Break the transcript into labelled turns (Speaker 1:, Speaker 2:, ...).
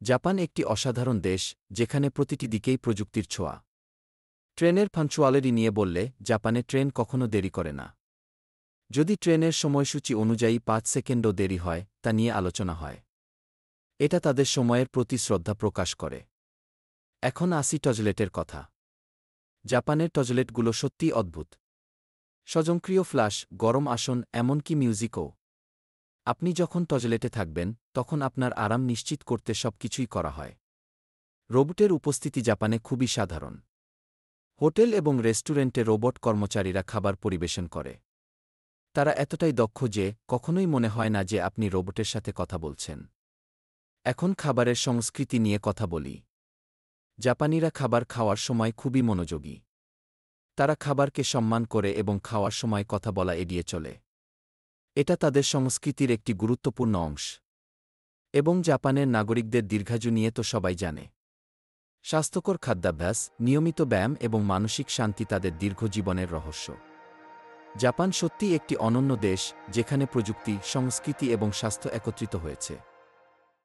Speaker 1: Japan একটি অসাধারণ দেশ, যেখানে প্রতিটি দিকেই প্রযুক্তির ছোঁয়া। ট্রেনের পাঞ্চুয়ালিটি নিয়ে বললে, জাপানে ট্রেন কখনো দেরি করে না। যদি ট্রেনের সময়সূচি অনুযায়ী ৫ সেকেন্ডও দেরি হয়, তা নিয়ে আলোচনা হয়। এটা তাদের সময়ের প্রতি শ্রদ্ধা প্রকাশ করে। এখন আসি টয়লেটের কথা। জাপানের টয়লেটগুলো সত্যিই অদ্ভুত। স্বয়ংক্রিয় ফ্লাশ, গরম আসন, এমনকি মিউজিকও। আপনি যখন টয়লেটে থাকবেন, তখন আপনার আরাম নিশ্চিত করতে সবকিছুই করা হয়। রোবটের উপস্থিতি জাপানে খুবই সাধারণ। হোটেল এবং রেস্টুরেন্টে রোবট কর্মচারীরা খাবার পরিবেশন করে। তারা এতটাই দক্ষ যে কখনোই মনে হয় না যে আপনি রোবটের সাথে কথা বলছেন। এখন খাবারের সংস্কৃতি নিয়ে কথা বলি। জাপানিরা খাবার খাওয়ার সময় খুবই মনোযোগী। তারা খাবারকে সম্মান করে এবং খাওয়ার সময় কথা বলা এড়িয়ে চলে। এটা তাদের সংস্কৃতির একটি গুরুত্বপূর্ণ অংশ। এবং জাপানের নাগরিকদের দীর্ঘায়ু নিয়ে তো সবাই জানে। স্বাস্থ্যকর খাদ্যাভ্যাস, নিয়মিত ব্যায়াম এবং মানসিক শান্তি তাদের দীর্ঘ জীবনের রহস্য। জাপান সত্যিই একটি অনন্য দেশ, যেখানে প্রযুক্তি, সংস্কৃতি এবং স্বাস্থ্য একত্রিত হয়েছে।